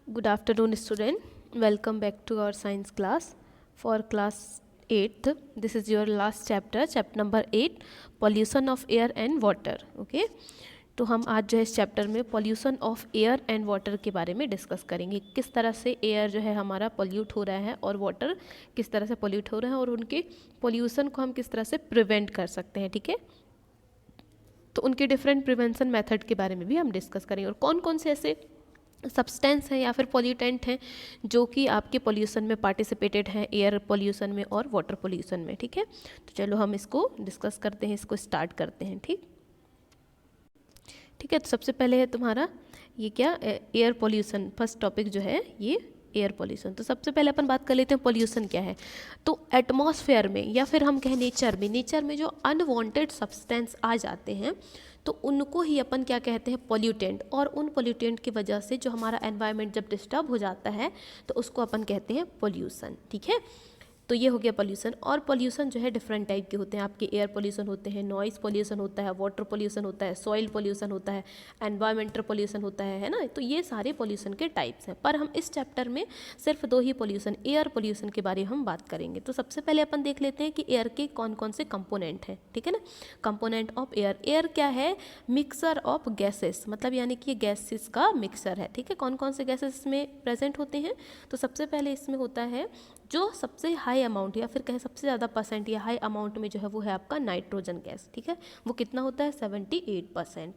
Good afternoon, student. Welcome back to our science class for class 8th. This is your last chapter, chapter number 8, pollution of air and water. Okay. तो हम आज जो है इस chapter में pollution of air and water के बारे में डिस्कस करेंगे, किस तरह से एयर जो है हमारा पॉल्यूट हो रहा है और वाटर किस तरह से पॉल्यूट हो रहा है और उनके पॉल्यूशन को हम किस तरह से प्रिवेंट कर सकते हैं. ठीक है, तो उनके डिफरेंट प्रिवेंशन मेथड के बारे में भी हम डिस्कस करेंगे और कौन कौन से ऐसे सब्सटेंस हैं या फिर पॉल्यूटेंट हैं जो कि आपके पॉल्यूशन में पार्टिसिपेटेड हैं, एयर पॉल्यूशन में और वाटर पॉल्यूशन में. ठीक है, तो चलो हम इसको डिस्कस करते हैं, इसको स्टार्ट करते हैं. ठीक है, तो सबसे पहले है तुम्हारा ये क्या, एयर पॉल्यूशन. फर्स्ट टॉपिक जो है ये एयर पॉल्यूशन. तो सबसे पहले अपन बात कर लेते हैं पॉल्यूशन क्या है. तो एटमॉस्फेयर में या फिर हम कहें नेचर में जो अनवांटेड सब्सटेंस आ जाते हैं तो उनको ही अपन क्या कहते हैं, पॉल्यूटेंट. और उन पॉल्यूटेंट की वजह से जो हमारा एनवायरनमेंट जब डिस्टर्ब हो जाता है तो उसको अपन कहते हैं पॉल्यूशन. ठीक है, तो ये हो गया पॉल्यूशन. और पॉल्यूशन जो है डिफरेंट टाइप के होते हैं. आपके एयर पॉल्यूशन होते हैं, नॉइज़ पॉल्यूशन होता है, वाटर पॉल्यूशन होता है, सॉइल पॉल्यूशन होता है, एनवायरमेंटल पॉल्यूशन होता है ना. तो ये सारे पॉल्यूशन के टाइप्स हैं. पर हम इस चैप्टर में सिर्फ दो ही पॉल्यूशन, एयर पॉल्यूशन के बारे में हम बात करेंगे. तो सबसे पहले अपन देख लेते हैं कि एयर के कौन कौन से कंपोनेंट हैं. ठीक है ना, कंपोनेंट ऑफ एयर. एयर क्या है, मिक्सर ऑफ गैसेस, मतलब यानी कि ये गैसेस का मिक्सर है. ठीक है, कौन कौन से गैसेस इसमें प्रेजेंट होते हैं. तो सबसे पहले इसमें होता है जो सबसे हाई अमाउंट या फिर कहें सबसे ज़्यादा परसेंट या हाई अमाउंट में जो है वो है आपका नाइट्रोजन गैस. ठीक है, वो कितना होता है, 78%.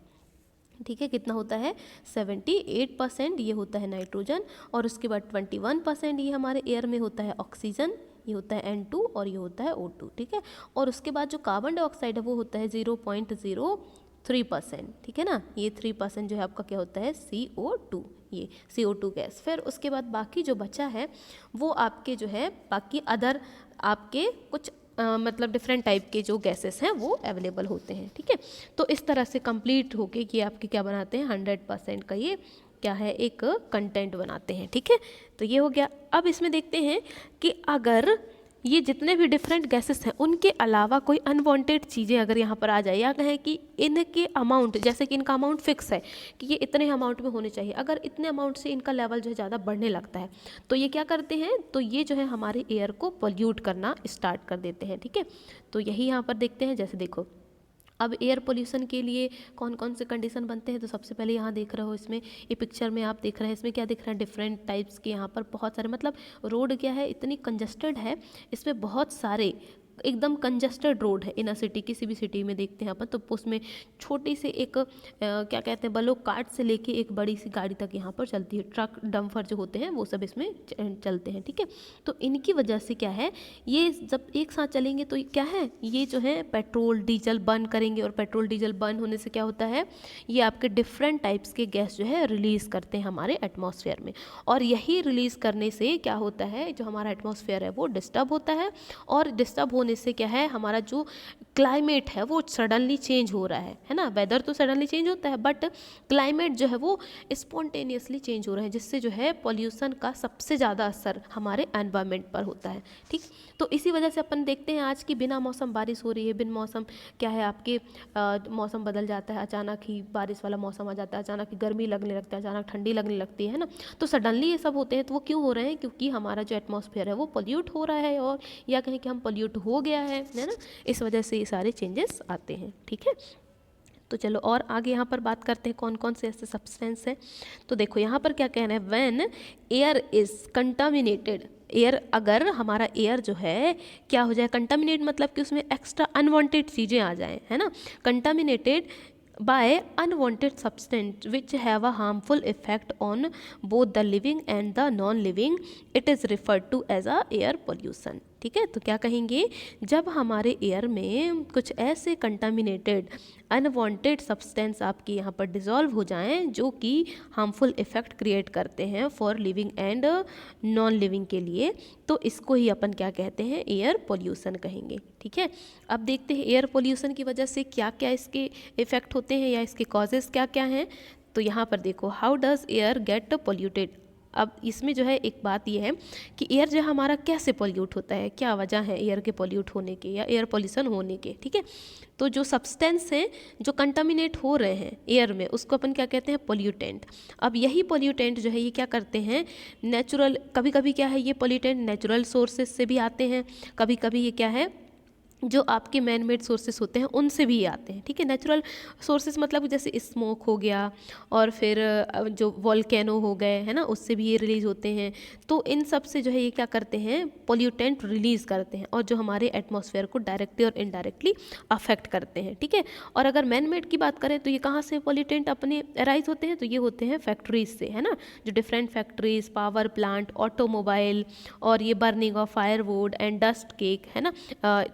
ठीक है, कितना होता है, 78% ये होता है नाइट्रोजन. और उसके बाद 21% ये हमारे एयर में होता है ऑक्सीजन, ये होता है N2 और ये होता है O2. ठीक है, और उसके बाद जो कार्बन डाइऑक्साइड है वो होता है 0.03%. ठीक है ना, ये 3% जो है आपका क्या होता है, CO2, ये CO2 गैस. फिर उसके बाद बाकी जो बचा है वो आपके जो है बाकी अदर आपके कुछ मतलब डिफरेंट टाइप के जो गैसेस हैं वो अवेलेबल होते हैं. ठीक है, तो इस तरह से कंप्लीट होके ये आपके क्या बनाते हैं, 100% का ये क्या है, एक कंटेंट बनाते हैं. ठीक है, तो ये हो गया. अब इसमें देखते हैं कि अगर ये जितने भी डिफरेंट गैसेस हैं उनके अलावा कोई अनवांटेड चीज़ें अगर यहाँ पर आ जाए, या कहें कि इनके अमाउंट, जैसे कि इनका अमाउंट फिक्स है कि ये इतने अमाउंट में होने चाहिए, अगर इतने अमाउंट से इनका लेवल जो है ज़्यादा बढ़ने लगता है तो ये क्या करते हैं, तो ये जो है हमारे एयर को पोल्यूट करना स्टार्ट कर देते हैं. ठीक है, तो यही यहाँ पर देखते हैं. जैसे देखो, अब एयर पोल्यूशन के लिए कौन कौन से कंडीशन बनते हैं. तो सबसे पहले यहाँ देख रहे हो, इसमें ये पिक्चर में आप देख रहे हैं, इसमें क्या दिख रहा है, डिफरेंट टाइप्स के यहाँ पर बहुत सारे, मतलब रोड क्या है, इतनी कंजस्टेड है, इसमें बहुत सारे एकदम कंजस्टेड रोड है. इन सिटी, किसी भी सिटी में देखते हैं अपन तो उसमें छोटी से एक क्या कहते हैं, बलो कार्ट से लेके एक बड़ी सी गाड़ी तक यहाँ पर चलती है. ट्रक डम्फर जो होते हैं वो सब इसमें चलते हैं. ठीक है, तो इनकी वजह से क्या है, ये जब एक साथ चलेंगे तो क्या है, ये जो है पेट्रोल डीजल बर्न करेंगे और पेट्रोल डीजल बर्न होने से क्या होता है, ये आपके डिफरेंट टाइप्स के गैस जो है रिलीज़ करते हैं हमारे एटमॉस्फेयर में. और यही रिलीज़ करने से क्या होता है, जो हमारा एटमॉस्फेयर है वो डिस्टर्ब होता है. और डिस्टर्ब होने से क्या है, हमारा जो क्लाइमेट है वो सडनली चेंज हो रहा है ना. वेदर तो सडनली चेंज होता है बट क्लाइमेट जो है वो स्पॉन्टेनियसली चेंज हो रहा है, जिससे जो है पॉल्यूशन का सबसे ज़्यादा असर हमारे एनवायरनमेंट पर होता है. ठीक, तो इसी वजह से अपन देखते हैं आज की बिना मौसम बारिश हो रही है, बिन मौसम क्या है आपके मौसम बदल जाता है, अचानक ही बारिश वाला मौसम आ जाता है, अचानक ही गर्मी लगने लगता है, अचानक ठंडी लगने लगती है ना. तो सडनली ये सब होते हैं. तो वो क्यों हो रहे हैं, क्योंकि हमारा जो एटमॉस्फेयर है वो पोल्यूट हो रहा है, और या कहें कि हम पोल्यूट हो गया है ना. इस वजह से ये सारे चेंजेस आते हैं. ठीक है, तो चलो और आगे यहाँ पर बात करते हैं कौन कौन से ऐसे सब्सटेंस हैं. तो देखो यहाँ पर क्या कहना है, when air is contaminated. Air, अगर हमारा एयर जो है क्या हो जाए, कंटामिनेट मतलब कि उसमें एक्स्ट्रा अनवांटेड चीज़ें आ जाएं, है ना. Contaminated by unwanted substance which have a harmful effect on both the living and the non-living, it is referred to as a air pollution. ठीक है, तो क्या कहेंगे, जब हमारे एयर में कुछ ऐसे कंटामिनेटेड अनवांटेड सब्सटेंस आपके यहाँ पर डिज़ोल्व हो जाएं जो कि हार्मफुल इफ़ेक्ट क्रिएट करते हैं for living and non living के लिए, तो इसको ही अपन क्या कहते हैं, एयर पोल्यूशन कहेंगे. ठीक है, अब देखते हैं एयर पोल्यूशन की वजह से क्या क्या इसके इफ़ेक्ट होते हैं या इसके कॉजेज़ क्या क्या हैं. तो यहाँ पर देखो, how does air get polluted. अब इसमें जो है एक बात ये है कि एयर जो हमारा कैसे पॉल्यूट होता है, क्या वजह है एयर के पॉल्यूट होने के या एयर पॉल्यूशन होने के, ठीक है। तो जो सब्सटेंस हैं जो कंटामिनेट हो रहे हैं एयर में, उसको अपन क्या कहते हैं, पॉल्यूटेंट। अब यही पॉल्यूटेंट जो है ये क्या करते हैं, नेचुरल, कभी कभी क्या है ये पॉल्यूटेंट नेचुरल सोर्सेज से भी आते हैं, कभी कभी ये क्या है जो आपके मैन मेड सोर्सेस होते हैं उनसे भी आते हैं, ठीक है। नेचुरल सोर्सेस मतलब जैसे स्मोक हो गया, और फिर जो वॉल्केनो हो गए है ना, उससे भी ये रिलीज़ होते हैं। तो इन सब से जो है ये क्या करते हैं, पोल्यूटेंट रिलीज़ करते हैं, और जो हमारे एटमॉस्फेयर को डायरेक्टली और इनडायरेक्टली अफेक्ट करते हैं, ठीक है। और अगर मैन मेड की बात करें तो ये कहाँ से पोल्यूटेंट अपने अराइज होते हैं, तो ये होते हैं फैक्ट्रीज से, है ना। जो different factories, power plant, automobile, और ये burning of firewood and dust cake, है ना,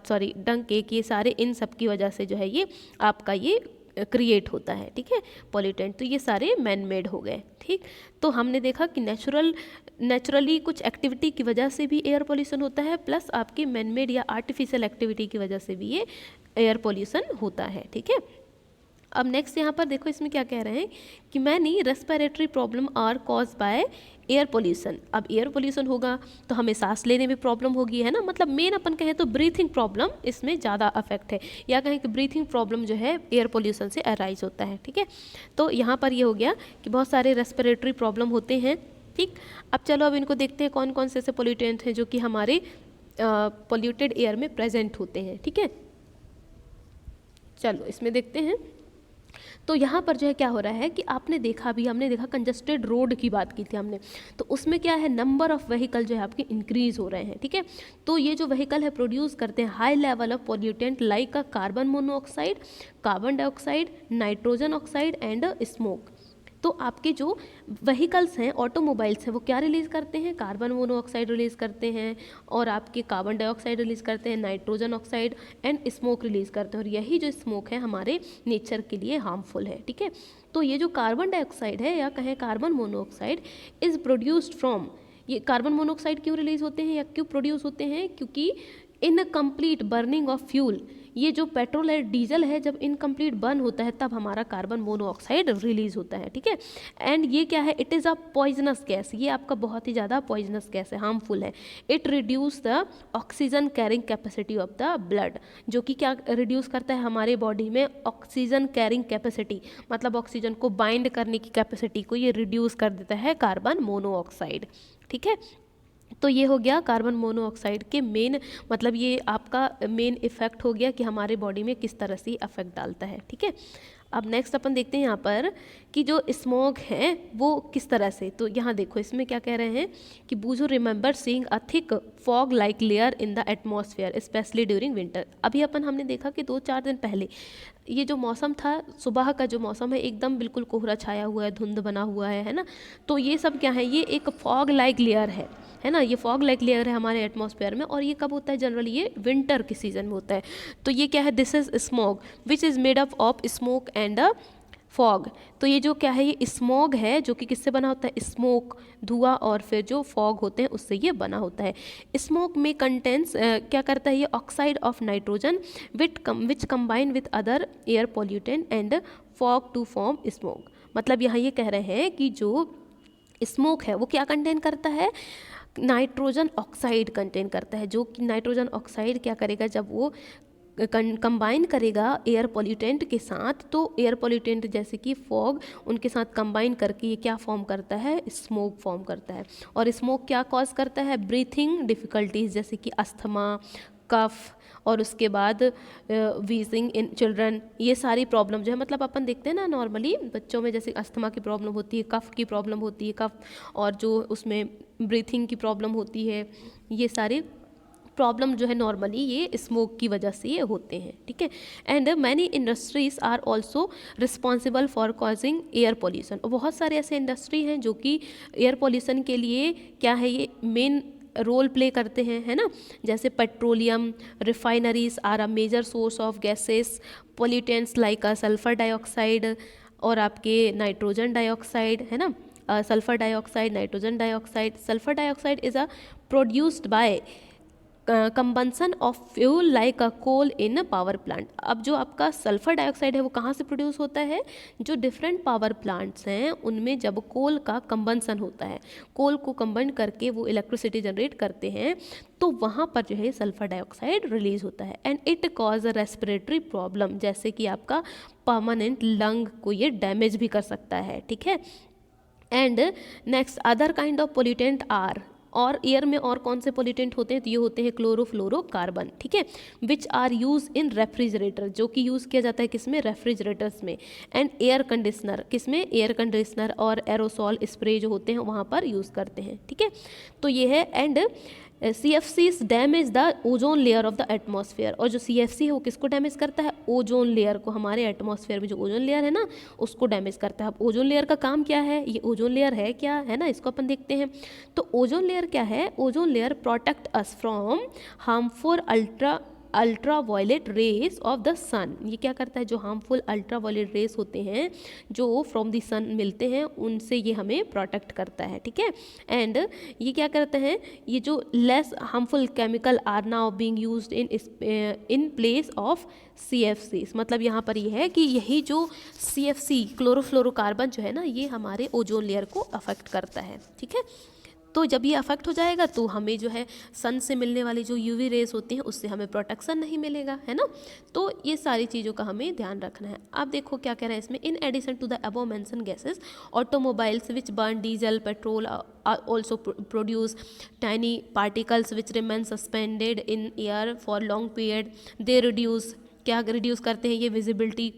सॉरी डंग केक, ये सारे इन सब की वजह से जो है ये आपका ये क्रिएट होता है, ठीक है, पॉल्यूटेंट। तो ये सारे मैन मेड हो गए, ठीक। तो हमने देखा कि नेचुरली कुछ एक्टिविटी की वजह से भी एयर पोल्यूशन होता है, प्लस आपके मैन मेड या आर्टिफिशियल एक्टिविटी की वजह से भी ये एयर पोल्यूशन होता है, ठीक है। अब नेक्स्ट यहाँ पर देखो इसमें क्या कह रहे हैं कि many respiratory problem are cause by air pollution. अब एयर पोल्यूशन होगा तो हमें सांस लेने में प्रॉब्लम होगी, है ना, मतलब मेन अपन कहें तो ब्रीथिंग प्रॉब्लम इसमें ज़्यादा अफेक्ट है, या कहें कि ब्रीथिंग प्रॉब्लम जो है एयर पोल्यूशन से अराइज होता है, ठीक है। तो यहाँ पर ये हो गया कि बहुत सारे रेस्पिरेटरी प्रॉब्लम होते हैं, ठीक। अब चलो अब इनको देखते हैं कौन कौन से ऐसे पोल्यूटेंट हैं जो कि हमारे पोल्यूटेड एयर में प्रेजेंट होते हैं, ठीक है। चलो इसमें देखते हैं। तो यहाँ पर जो है क्या हो रहा है कि आपने देखा, अभी हमने देखा कंजस्टेड रोड की बात की थी हमने, तो उसमें क्या है, नंबर ऑफ व्हीकल जो है आपके इंक्रीज हो रहे हैं, ठीक है। तो ये जो व्हीकल है प्रोड्यूस करते हैं high level of pollutant like carbon monoxide, carbon dioxide, nitrogen oxide and smoke. तो आपके जो व्हीकल्स हैं, ऑटोमोबाइल्स हैं, वो क्या रिलीज़ करते हैं, कार्बन मोनोऑक्साइड रिलीज़ करते हैं, और आपके कार्बन डाइऑक्साइड रिलीज़ करते हैं, nitrogen oxide and smoke release करते हैं। और यही जो स्मोक है हमारे नेचर के लिए हार्मफुल है, ठीक है। तो ये जो कार्बन डाइऑक्साइड है या कहें carbon monoxide is produced from, ये कार्बन मोनोऑक्साइड क्यों रिलीज़ होते हैं या क्यों प्रोड्यूस होते हैं, क्योंकि इनकम्प्लीट बर्निंग ऑफ फ्यूल, ये जो पेट्रोल है, डीजल है, जब इनकम्प्लीट बर्न होता है तब हमारा कार्बन मोनोऑक्साइड रिलीज होता है, ठीक है। एंड ये क्या है, it is a poisonous gas, ये आपका बहुत ही ज़्यादा पॉइजनस गैस है, हार्मफुल है। It reduce the oxygen carrying capacity of the blood, जो कि क्या रिड्यूस करता है हमारे बॉडी में ऑक्सीजन कैरिंग कैपेसिटी, मतलब ऑक्सीजन को बाइंड करने की कैपेसिटी को ये रिड्यूस कर देता है कार्बन मोनोऑक्साइड, ठीक है। तो ये हो गया कार्बन मोनोऑक्साइड के मेन, मतलब ये आपका मेन इफेक्ट हो गया कि हमारे बॉडी में किस तरह से इफेक्ट डालता है, ठीक है। अब नेक्स्ट अपन देखते हैं यहाँ पर कि जो स्मोग है वो किस तरह से, तो यहाँ देखो इसमें क्या कह रहे हैं कि बूझो remember seeing a thick fog like layer in the atmosphere specially during winter. अभी अपन हमने देखा कि 2-4 दिन पहले ये जो मौसम था, सुबह का जो मौसम है एकदम बिल्कुल कोहरा छाया हुआ है, धुंध बना हुआ है ना। तो ये सब क्या है, ये एक फॉग लाइक लेयर है ना, ये फॉग लाइक लेयर है हमारे एटमॉस्फेयर में। और ये कब होता है, जनरली ये विंटर के सीजन में होता है। तो ये क्या है, this is smog which is made up of smoke and fog. तो ये जो क्या है, ये स्मोग है जो कि किससे बना होता है, स्मोक, धुआं, और फिर जो फॉग होते हैं उससे ये बना होता है। स्मोक में कंटेंस क्या करता है, ये oxide of nitrogen which combine with other air pollutant and fog to form smoke. मतलब यहाँ ये कह रहे हैं कि जो स्मोक है वो क्या कंटेन करता है, नाइट्रोजन ऑक्साइड कंटेन करता है, जो कि नाइट्रोजन ऑक्साइड क्या करेगा, जब वो कंबाइन करेगा एयर पॉल्यूटेंट के साथ, तो एयर पॉल्यूटेंट जैसे कि फॉग उनके साथ कंबाइन करके ये क्या फॉर्म करता है, स्मोक फॉर्म करता है। और स्मोक क्या कॉज करता है, ब्रीथिंग डिफ़िकल्टीज जैसे कि अस्थमा, कफ, और उसके बाद वीजिंग इन चिल्ड्रन, ये सारी प्रॉब्लम जो है, मतलब अपन देखते हैं ना नॉर्मली बच्चों में जैसे अस्थमा की प्रॉब्लम होती है, कफ की प्रॉब्लम होती है, कफ, और जो उसमें ब्रीथिंग की प्रॉब्लम होती है, ये सारी प्रॉब्लम जो है नॉर्मली ये स्मोक की वजह से ये होते हैं, ठीक है। And many industries are also responsible for causing air pollution. बहुत सारे ऐसे इंडस्ट्री हैं जो कि एयर पॉल्यूशन के लिए क्या है, ये मेन रोल प्ले करते हैं, है ना। जैसे petroleum refineries are a major source of gases pollutants like sulphur dioxide और आपके नाइट्रोजन डाइऑक्साइड, है ना। Sulphur dioxide, nitrogen dioxide. Sulphur dioxide is a produced by combustion of fuel like a coal in power plant. अब जो आपका sulphur dioxide है वो कहाँ से प्रोड्यूस होता है, जो डिफरेंट पावर प्लांट्स हैं उनमें जब कोल का कंबंसन होता है, कोल को कंबन करके वो इलेक्ट्रिसिटी जनरेट करते हैं, तो वहाँ पर जो है सल्फर डाइऑक्साइड रिलीज होता है and it cause a respiratory problem, जैसे कि आपका परमानेंट लंग को ये डैमेज भी कर सकता है, ठीक है। And next other kind of pollutant are, और एयर में और कौन से पोल्यूटेंट होते हैं, तो ये होते हैं क्लोरोफ्लोरोकार्बन, ठीक है, which are use in refrigerator, जो कि यूज़ किया जाता है किसमें, रेफ्रिजरेटर्स में, एंड एयर कंडीशनर, किसमें, एयर कंडीशनर और एरोसॉल स्प्रे जो होते हैं वहाँ पर यूज़ करते हैं, ठीक है। तो ये है and CFCs damage the ozone layer of the atmosphere, और जो CFC है वो किसको डैमेज करता है, ओजोन लेयर को, हमारे एटमॉस्फेयर में जो ओजोन लेयर है ना उसको डैमेज करता है। अब ओजोन लेयर का काम क्या है, ये ओजोन लेयर है क्या, है ना, इसको अपन देखते हैं। तो ओजोन लेयर क्या है, ozone layer protect us from harmful ultra violet rays of the sun. ये क्या करता है, जो हार्मफुल अल्ट्रा वायलेट रेस होते हैं जो फ्रॉम द सन मिलते हैं उनसे ये हमें प्रोटेक्ट करता है, ठीक है। एंड ये क्या करते हैं, ये जो less harmful chemical are now being used in place of CFCs, मतलब यहाँ पर ये है कि यही जो CFC क्लोरोफ्लोरोकार्बन जो है ना ये हमारे ओजोन लेयर को अफेक्ट करता है, ठीक है। तो जब ये अफेक्ट हो जाएगा तो हमें जो है सन से मिलने वाली जो UV रेस होती हैं उससे हमें प्रोटेक्शन नहीं मिलेगा, है ना। तो ये सारी चीज़ों का हमें ध्यान रखना है। आप देखो क्या कह रहे हैं इसमें, in addition to the above mention gases automobiles which burn diesel petrol also produce tiny particles which remain suspended in air for long period, they reduce, क्या reduce करते हैं ये visibility,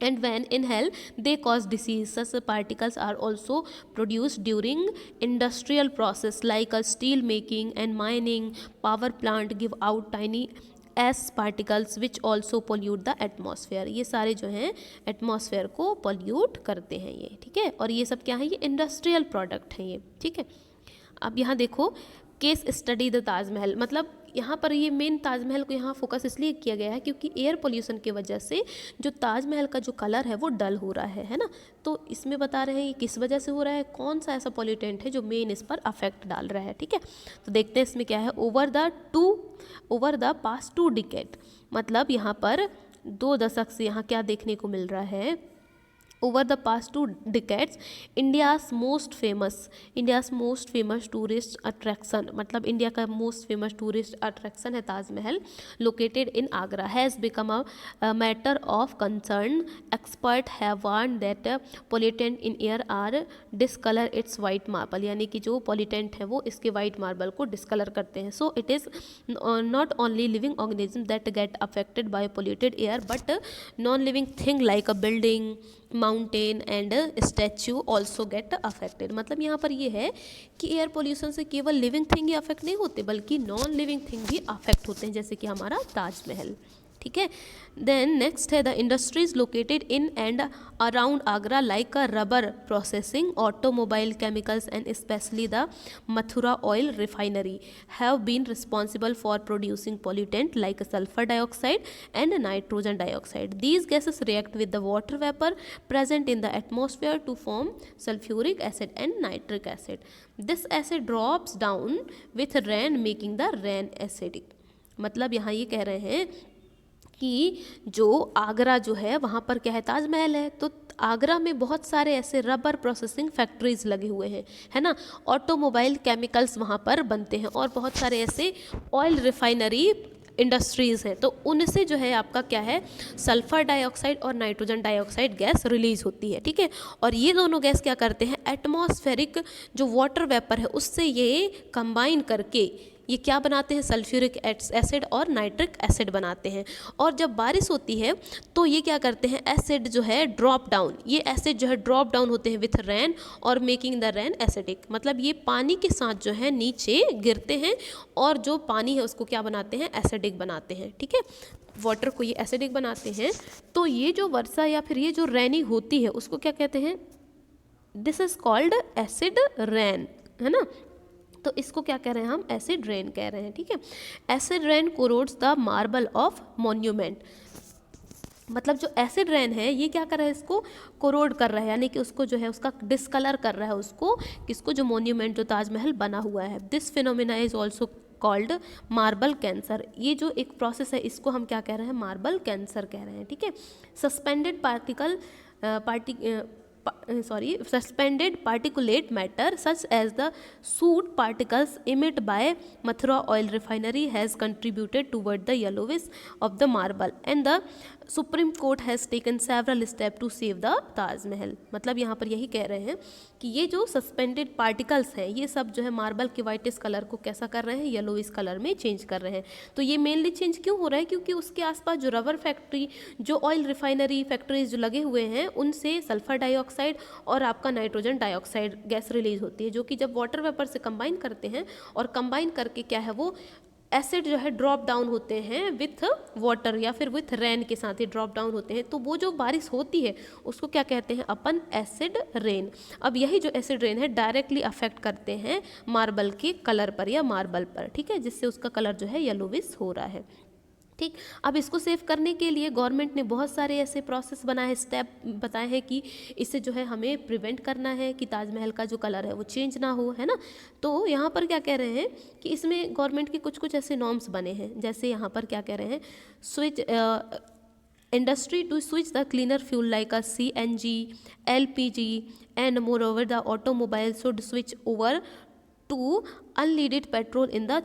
and when inhale they cause disease. Such particles are also produced during industrial process like a steel making and mining. Power plant give out tiny S particles which also pollute the atmosphere. ये सारे जो हैं atmosphere को pollute करते हैं ये, ठीक है। और ये सब क्या है, ये इंडस्ट्रियल प्रोडक्ट हैं ये, ठीक है। अब यहाँ देखो केस स्टडी द ताजमहल, मतलब यहाँ पर ये मेन ताजमहल को यहाँ फोकस इसलिए किया गया है क्योंकि एयर पोल्यूशन की वजह से जो ताजमहल का जो कलर है वो डल हो रहा है ना। तो इसमें बता रहे हैं ये किस वजह से हो रहा है, कौन सा ऐसा पॉल्यूटेंट है जो मेन इस पर अफेक्ट डाल रहा है, ठीक है। तो देखते हैं इसमें क्या है, ओवर द पास्ट 2 डिकेड, मतलब यहाँ पर 2 दशक से यहाँ क्या देखने को मिल रहा है, over the past 2 decades India's most famous tourist attraction, मतलब इंडिया का मोस्ट फेमस टूरिस्ट अट्रैक्शन है Taj Mahal, located in Agra, has become a matter of concern. Expert have warn that pollutant in air are discolour its white marble, यानी कि जो pollutant है वो इसके white marble को डिसकलर करते हैं। So it is not only living organism that get affected by polluted air but non living thing like a building, mountain and statue also get affected. मतलब यहाँ पर ये है कि एयर पोल्यूशन से केवल लिविंग थिंग ही अफेक्ट नहीं होते बल्कि नॉन लिविंग थिंग भी अफेक्ट होते हैं, जैसे कि हमारा ताजमहल, ठीक है। देन नेक्स्ट है the industries located in and around Agra like a rubber processing, automobile chemicals and specially the Mathura oil refinery have been responsible for producing pollutant like sulphur dioxide and nitrogen dioxide. These gases react with the water vapour present in the atmosphere to form sulfuric acid and nitric acid. This acid drops down with rain making the rain acidic. मतलब यहाँ ये कह रहे हैं कि जो आगरा जो है वहाँ पर क्या है, ताजमहल है, तो आगरा में बहुत सारे ऐसे रबर प्रोसेसिंग फैक्ट्रीज लगे हुए हैं, है ना, ऑटोमोबाइल केमिकल्स वहाँ पर बनते हैं और बहुत सारे ऐसे ऑयल रिफाइनरी इंडस्ट्रीज़ हैं, तो उनसे जो है आपका क्या है, सल्फ़र डाइऑक्साइड और नाइट्रोजन डाइऑक्साइड गैस रिलीज़ होती है, ठीक है। और ये दोनों गैस क्या करते हैं, एटमॉस्फेरिक जो वाटर वेपर है उससे ये कंबाइन करके ये क्या बनाते हैं, सल्फ्यूरिक एसिड और नाइट्रिक एसिड बनाते हैं। और जब बारिश होती है तो ये क्या करते हैं, एसिड जो है ड्रॉप डाउन, ये एसिड जो है ड्रॉप डाउन होते हैं विथ रेन और मेकिंग द रेन एसिडिक, मतलब ये पानी के साथ जो है नीचे गिरते हैं और जो पानी है उसको क्या बनाते हैं, एसिडिक बनाते हैं, ठीक है, वाटर को ये एसिडिक बनाते हैं। तो ये जो वर्षा या फिर ये जो रेनी होती है उसको क्या कहते हैं, this is called acid rain, है ना। तो इसको क्या कह रहे हैं हम, एसिड रेन कह रहे हैं, ठीक है। Acid rain corrodes the marble of monument, मतलब जो एसिड रेन है ये क्या कर रहा है, इसको कोरोड कर रहा है, यानी कि उसको जो है उसका डिसकलर कर रहा है उसको, किसको, जो मॉन्यूमेंट जो ताजमहल बना हुआ है। This phenomena is also called marble cancer. ये जो एक प्रोसेस है इसको हम क्या कह रहे हैं, मार्बल कैंसर कह रहे हैं, ठीक है। Suspended suspended particulate matter such as the soot particles emitted by Mathura oil refinery has contributed toward the yellowish of the marble, and the Supreme Court has taken several steps to save the Taj Mahal. मतलब यहाँ पर यही कह रहे हैं कि ये जो सस्पेंडेड पार्टिकल्स हैं ये सब जो है मार्बल के वाइटिस कलर को कैसा कर रहे हैं, येलोइश कलर में चेंज कर रहे हैं। तो ये मेनली चेंज क्यों हो रहा है, क्योंकि उसके आसपास जो रबर फैक्ट्री, जो ऑयल रिफाइनरी फैक्ट्रीज जो लगे हुए हैं उनसे सल्फर डाइऑक्साइड और आपका नाइट्रोजन डाइऑक्साइड गैस रिलीज होती है, जो कि जब वाटर वेपर से कंबाइन करते हैं और कंबाइन करके क्या है वो एसिड जो है ड्रॉप डाउन होते हैं विथ वाटर या फिर विथ रेन के साथ ही ड्रॉप डाउन होते हैं। तो वो जो बारिश होती है उसको क्या कहते हैं अपन, एसिड रेन। अब यही जो एसिड रेन है डायरेक्टली अफेक्ट करते हैं मार्बल के कलर पर या मार्बल पर, ठीक है, जिससे उसका कलर जो है येलोविश हो रहा है, ठीक। अब इसको सेव करने के लिए गवर्नमेंट ने बहुत सारे ऐसे प्रोसेस बनाए, स्टेप बताए हैं कि इससे जो है हमें प्रिवेंट करना है कि ताजमहल का जो कलर है वो चेंज ना हो, है ना। तो यहाँ पर क्या कह रहे हैं कि इसमें गवर्नमेंट के कुछ कुछ ऐसे नॉर्म्स बने हैं, जैसे यहाँ पर क्या कह रहे हैं, switch industry to switch the cleaner fuel like a CNG, LPG, and moreover the automobile should switch over to unleaded petrol in the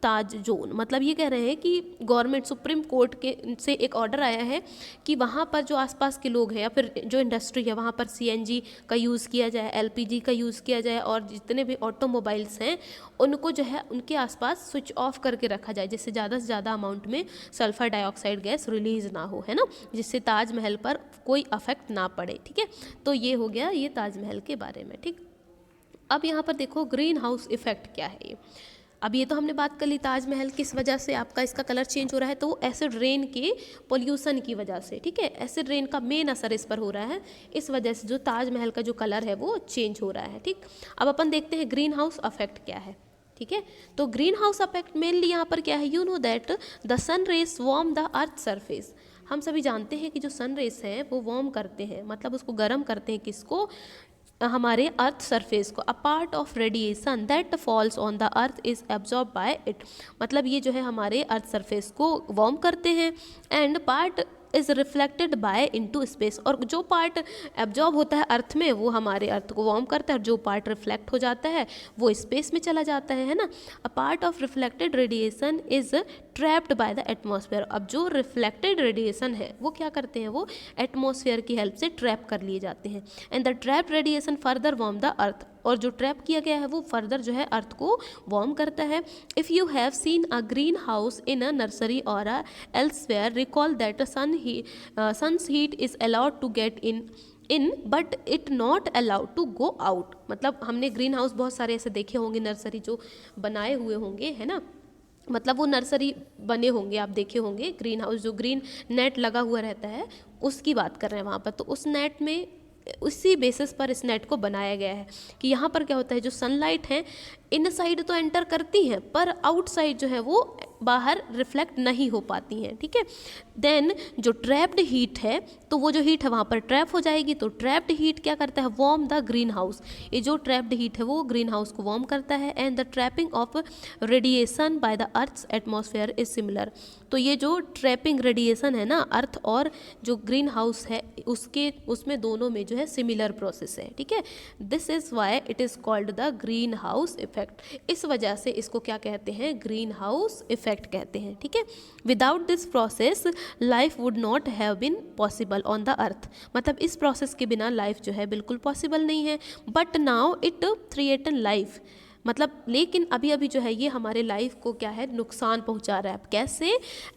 Taj zone. मतलब ये कह रहे हैं कि गवर्नमेंट सुप्रीम कोर्ट के से एक ऑर्डर आया है कि वहाँ पर जो आसपास के लोग हैं या फिर जो इंडस्ट्री है वहाँ पर CNG का यूज़ किया जाए, LPG का यूज़ किया जाए, और जितने भी ऑटोमोबाइल्स हैं उनको जो है उनके आसपास स्विच ऑफ करके रखा जाए, जिससे ज़्यादा से ज़्यादा अमाउंट में सल्फर डाइऑक्साइड गैस रिलीज़ ना हो, है ना, जिससे ताजमहल पर कोई अफेक्ट ना पड़े, ठीक है। तो ये हो गया ये ताजमहल के बारे में, ठीक। अब यहाँ पर देखो ग्रीन हाउस इफेक्ट क्या है ये। अब ये तो हमने बात कर ली ताजमहल किस वजह से आपका इसका कलर चेंज हो रहा है, तो एसिड रेन के पोल्यूशन की वजह से, ठीक है। एसिड रेन का मेन असर इस पर हो रहा है, इस वजह से जो ताजमहल का जो कलर है वो चेंज हो रहा है, ठीक। अब अपन देखते हैं ग्रीन हाउस अफेक्ट क्या है, ठीक है। तो ग्रीन हाउस अफेक्ट मेनली यहाँ पर क्या है, you know that the sun rays warm the earth surface. हम सभी जानते हैं कि जो सन रेज हैं वो वार्म करते हैं, मतलब उसको गर्म करते हैं, किसको, हमारे अर्थ सरफेस को। A part of radiation that falls on the earth is absorb by it. मतलब ये जो है हमारे अर्थ सरफेस को वार्म करते हैं, and part is reflected by into space. और जो पार्ट एब्जॉर्ब होता है अर्थ में वो हमारे अर्थ को वार्म करता है, और जो पार्ट रिफ्लेक्ट हो जाता है वो स्पेस में चला जाता है ना। A part of reflected radiation is trapped by the atmosphere. अब जो रिफ्लेक्टेड रेडिएशन है वो क्या करते हैं, वो एटमॉस्फेयर की हेल्प से ट्रैप कर लिए जाते हैं, and the trapped radiation further warm the अर्थ। और जो ट्रैप किया गया है वो फर्दर जो है अर्थ को वार्म करता है। If you have seen a green house in a nursery और elsewhere, recall that sun's heat is allowed to get in but it not allowed to go out. मतलब हमने ग्रीन हाउस बहुत सारे ऐसे देखे होंगे, नर्सरी जो बनाए हुए होंगे, है ना, मतलब वो नर्सरी बने होंगे, आप देखे होंगे ग्रीन हाउस, जो ग्रीन नेट लगा हुआ रहता है उसकी बात कर रहे हैं वहाँ पर। तो उस नेट में, उसी बेसिस पर इस नेट को बनाया गया है कि यहाँ पर क्या होता है, जो सनलाइट है इन साइड तो एंटर करती हैं पर आउटसाइड जो है वो बाहर रिफ्लेक्ट नहीं हो पाती हैं, ठीक है। देन जो ट्रैप्ड हीट है, तो वो जो हीट है वहाँ पर ट्रैप हो जाएगी, तो ट्रैप्ड हीट क्या करता है, वार्म द ग्रीन हाउस। ये जो ट्रैप्ड हीट है वो ग्रीन हाउस को वार्म करता है, and the trapping of radiation by the earth's atmosphere is similar. तो ये जो ट्रैपिंग रेडिएशन है ना, अर्थ और जो ग्रीन हाउस है उसमें दोनों में जो है सिमिलर प्रोसेस है, ठीक है। This is why it is called the green house effect. इस वजह से इसको क्या कहते हैं, ग्रीन हाउस इफेक्ट कहते हैं, ठीक है। Without this process life would not have been possible on the earth. मतलब इस प्रोसेस के बिना लाइफ जो है बिल्कुल पॉसिबल नहीं है, but now it threaten life. मतलब लेकिन अभी अभी जो है ये हमारे लाइफ को क्या है, नुकसान पहुंचा रहा है। कैसे,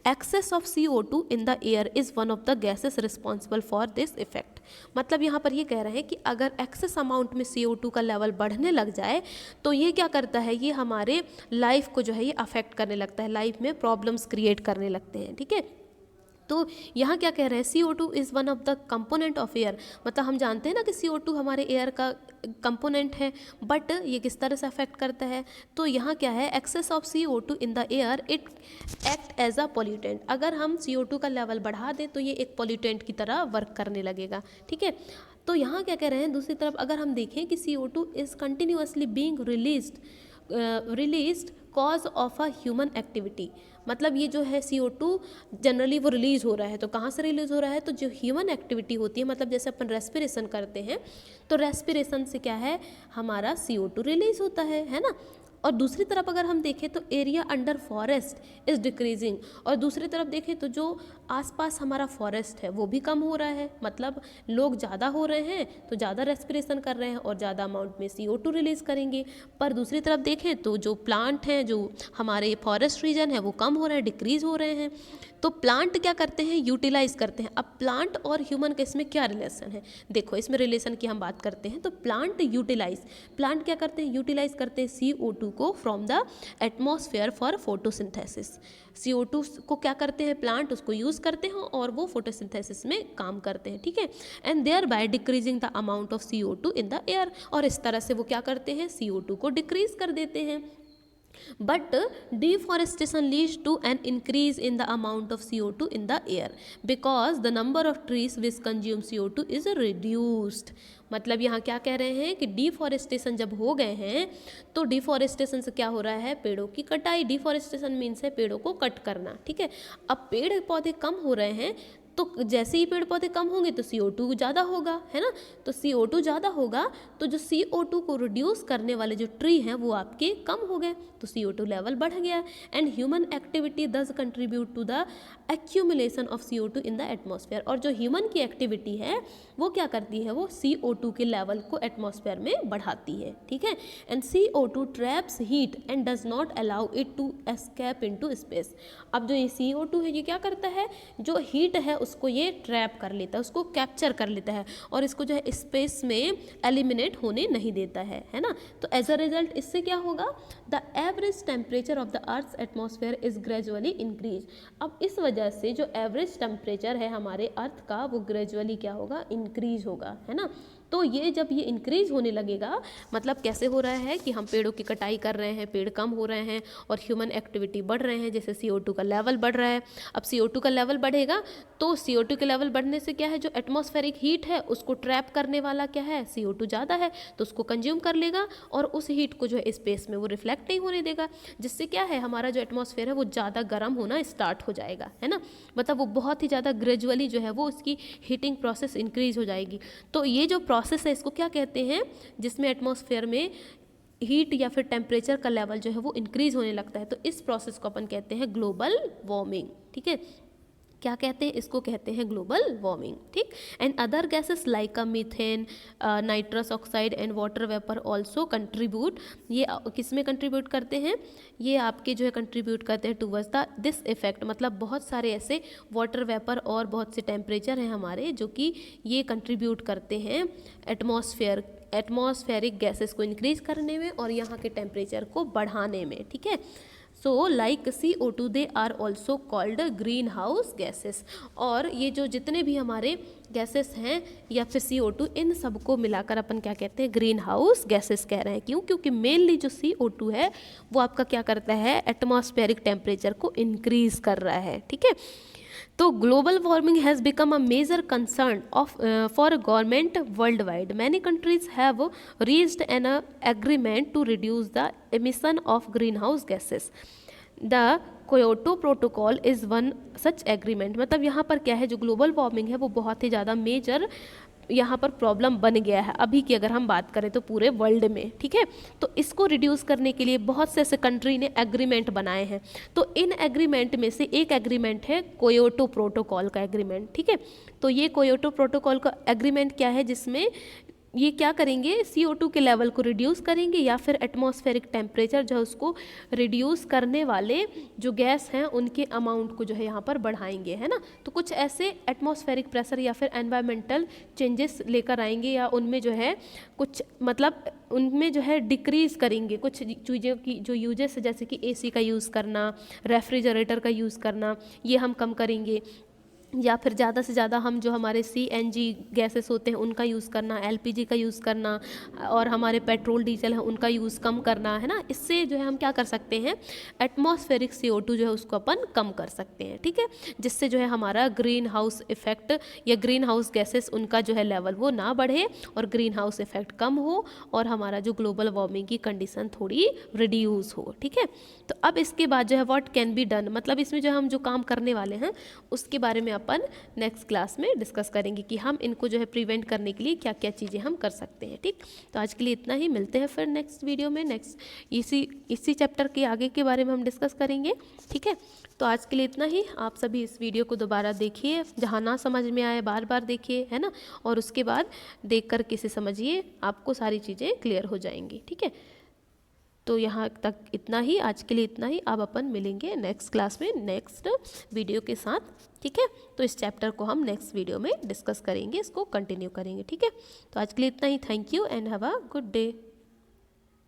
excess of CO2 in the air is one of the gases responsible for this effect. मतलब यहाँ पर ये कह रहे हैं कि अगर एक्सेस अमाउंट में CO2 का लेवल बढ़ने लग जाए तो ये क्या करता है, ये हमारे लाइफ को जो है ये अफेक्ट करने लगता है, लाइफ में प्रॉब्लम्स क्रिएट करने लगते हैं, ठीक है। तो यहाँ क्या कह रहे हैं, CO2 is one of the component of air. मतलब हम जानते हैं ना कि CO2 हमारे एयर का कंपोनेंट है, बट ये किस तरह से अफेक्ट करता है, तो यहाँ क्या है, excess of CO2 in the air it act as a pollutant. अगर हम CO2 का लेवल बढ़ा दें तो ये एक पॉल्यूटेंट की तरह वर्क करने लगेगा, ठीक है। तो यहाँ क्या कह रहे हैं, दूसरी तरफ अगर हम देखें कि CO2 is continuously being released released cause of a human activity. मतलब ये जो है CO2 जनरली वो रिलीज हो रहा है, तो कहाँ से रिलीज हो रहा है, तो जो ह्यूमन एक्टिविटी होती है, मतलब जैसे अपन रेस्पिरेशन करते हैं तो रेस्पिरेशन से क्या है, हमारा CO2 रिलीज होता है ना। और दूसरी तरफ अगर हम देखें तो area under forest is decreasing, और दूसरी तरफ देखें तो जो आसपास हमारा फॉरेस्ट है वो भी कम हो रहा है, मतलब लोग ज़्यादा हो रहे हैं तो ज़्यादा रेस्पिरेशन कर रहे हैं और ज़्यादा अमाउंट में CO2 रिलीज़ करेंगे। पर दूसरी तरफ देखें तो जो प्लांट हैं, जो हमारे फॉरेस्ट रीजन है वो कम हो रहे हैं, डिक्रीज़ हो रहे हैं। तो प्लांट क्या करते हैं, यूटिलाइज करते हैं। अब प्लांट और ह्यूमन का इसमें क्या रिलेशन है, देखो इसमें रिलेशन की हम बात करते हैं तो प्लांट क्या करते हैं, यूटिलाइज करते हैं CO2 को from the atmosphere for photosynthesis. CO2 को क्या करते हैं प्लांट, उसको यूज़ करते हैं और वो फोटोसिंथेसिस में काम करते हैं, ठीक है। And there by decreasing the amount of CO2 in the air, और इस तरह से वो क्या करते हैं, CO2 को डिक्रीज कर देते हैं। But deforestation leads to an increase in the amount of CO2 in the air because the number of trees which consume CO2 is reduced। मतलब यहाँ क्या कह रहे हैं कि डिफॉरेस्टेशन जब हो गए हैं तो डिफॉरेस्टेशन से क्या हो रहा है, पेड़ों की कटाई। डिफॉरेस्टेशन मीन्स है पेड़ों को कट करना, ठीक है। अब पेड़ पौधे कम हो रहे हैं तो जैसे ही पेड़ पौधे कम होंगे तो CO2 ज़्यादा होगा, है ना। तो CO2 ज़्यादा होगा तो जो CO2 को रिड्यूस करने वाले जो ट्री हैं वो आपके कम हो गए, तो CO2 लेवल बढ़ गया। And human activity does contribute to the accumulation of CO2 in the atmosphere. और जो ह्यूमन की एक्टिविटी है वो क्या करती है, वो CO2 के लेवल को एटमॉस्फेयर में बढ़ाती है, ठीक है। And CO2 traps heat and does not allow it to escape into space. अब जो ये CO2 है ये क्या करता है, जो हीट है उसको ये ट्रैप कर लेता है, उसको कैप्चर कर लेता है और इसको जो है स्पेस में एलिमिनेट होने नहीं देता है ना। तो एज अ रिजल्ट इससे क्या होगा, the average temperature of the earth's atmosphere is gradually increase. अब इस वजह से जो एवरेज टेम्परेचर है हमारे अर्थ का वो ग्रेजुअली क्या होगा, इंक्रीज होगा, है ना। तो ये जब ये इंक्रीज होने लगेगा, मतलब कैसे हो रहा है कि हम पेड़ों की कटाई कर रहे हैं, पेड़ कम हो रहे हैं और ह्यूमन एक्टिविटी बढ़ रहे हैं, जैसे CO2 का लेवल बढ़ रहा है। अब CO2 का लेवल बढ़ेगा तो CO2 के लेवल बढ़ने से क्या है, जो एटमॉस्फेरिक हीट है उसको ट्रैप करने वाला क्या है, CO2 ज़्यादा है तो उसको कंज्यूम कर लेगा और उस हीट को जो है स्पेस में वो रिफ्लेक्ट नहीं होने देगा, जिससे क्या है हमारा जो एटमॉस्फेयर है वो ज़्यादा गर्म होना स्टार्ट हो जाएगा, है ना। मतलब वो बहुत ही ज़्यादा ग्रेजुअली जो है वो उसकी हीटिंग प्रोसेस इंक्रीज हो जाएगी। तो ये जो प्रोसेस है इसको क्या कहते हैं, जिसमें एटमॉस्फेयर में हीट या फिर टेम्परेचर का लेवल जो है वो इंक्रीज होने लगता है, तो इस प्रोसेस को अपन कहते हैं ग्लोबल वार्मिंग, ठीक है। क्या कहते हैं, इसको कहते हैं ग्लोबल वार्मिंग, ठीक। And other gases like a methane, nitrous oxide and water vapour also contribute. ये किस में कंट्रीब्यूट करते हैं, ये आपके जो है कंट्रीब्यूट करते हैं टूवर्ड्स द दिस इफेक्ट। मतलब बहुत सारे ऐसे वाटर वेपर और बहुत से टेम्परेचर हैं हमारे जो कि ये कंट्रीब्यूट करते हैं एटमॉस्फेरिक गैसेस को इंक्रीज करने में और यहाँ के टेम्परेचर को बढ़ाने में, ठीक है। So like CO2 they are also called green house gases. और ये जो जितने भी हमारे गैसेस हैं या फिर CO2, इन सबको मिलाकर अपन क्या कहते हैं, ग्रीन हाउस गैसेस कह रहे हैं। क्यों, क्योंकि मेनली जो CO2 है वो आपका क्या करता है, एटमॉस्फेरिक टेम्परेचर को इंक्रीज कर रहा है, ठीक है। तो global warming has become a major concern of for government worldwide. Many countries have reached an agreement to reduce the emission of greenhouse gases. The Kyoto Protocol is one such agreement। मतलब यहाँ पर क्या है, जो global warming है वो बहुत ही ज़्यादा मेजर यहाँ पर प्रॉब्लम बन गया है अभी की अगर हम बात करें तो पूरे वर्ल्ड में, ठीक है। तो इसको रिड्यूस करने के लिए बहुत से ऐसे कंट्री ने एग्रीमेंट बनाए हैं। तो इन एग्रीमेंट में से एक एग्रीमेंट है कोयोटो प्रोटोकॉल का एग्रीमेंट, ठीक है। तो ये कोयोटो प्रोटोकॉल का एग्रीमेंट क्या है, जिसमें ये क्या करेंगे, CO2 के लेवल को रिड्यूस करेंगे या फिर एटमॉस्फेरिक टेम्परेचर जो है उसको रिड्यूस करने वाले जो गैस हैं उनके अमाउंट को जो है यहाँ पर बढ़ाएंगे, है ना। तो कुछ ऐसे एटमॉस्फेरिक प्रेशर या फिर एनवायरमेंटल चेंजेस लेकर आएंगे या उनमें जो है कुछ मतलब उनमें जो है डिक्रीज़ करेंगे कुछ चीज़ों की जो यूजेस जैसे कि AC का यूज़ करना, रेफ्रिजरेटर का यूज़ करना, ये हम कम करेंगे। या फिर ज़्यादा से ज़्यादा हम जो हमारे CNG गैसेस होते हैं उनका यूज़ करना, LPG का यूज़ करना, और हमारे पेट्रोल डीजल है उनका यूज़ कम करना, है ना। इससे जो है हम क्या कर सकते हैं, एटमॉस्फेरिक CO2 जो है उसको अपन कम कर सकते हैं, ठीक है। जिससे जो है हमारा ग्रीन हाउस इफेक्ट या ग्रीन हाउस गैसेस उनका जो है लेवल वो ना बढ़े और ग्रीन हाउस इफेक्ट कम हो और हमारा जो ग्लोबल वार्मिंग की कंडीशन थोड़ी रिड्यूस हो, ठीक है। तो अब इसके बाद जो है व्हाट कैन बी डन, मतलब इसमें जो हम जो काम करने वाले हैं उसके बारे में अपन नेक्स्ट क्लास में डिस्कस करेंगे कि हम इनको जो है प्रिवेंट करने के लिए क्या क्या चीज़ें हम कर सकते हैं, ठीक। तो आज के लिए इतना ही, मिलते हैं फिर नेक्स्ट वीडियो में, नेक्स्ट इसी चैप्टर के आगे के बारे में हम डिस्कस करेंगे, ठीक है। तो आज के लिए इतना ही। आप सभी इस वीडियो को दोबारा देखिए, जहाँ ना समझ में आए बार बार देखिए, है ना, और उसके बाद देख कर किसे समझिए, आपको सारी चीज़ें क्लियर हो जाएंगी, ठीक है। तो यहाँ तक इतना ही, आज के लिए इतना ही। अब अपन मिलेंगे नेक्स्ट क्लास में नेक्स्ट वीडियो के साथ, ठीक है। तो इस चैप्टर को हम नेक्स्ट वीडियो में डिस्कस करेंगे, इसको कंटिन्यू करेंगे, ठीक है। तो आज के लिए इतना ही। Thank you and have a good day.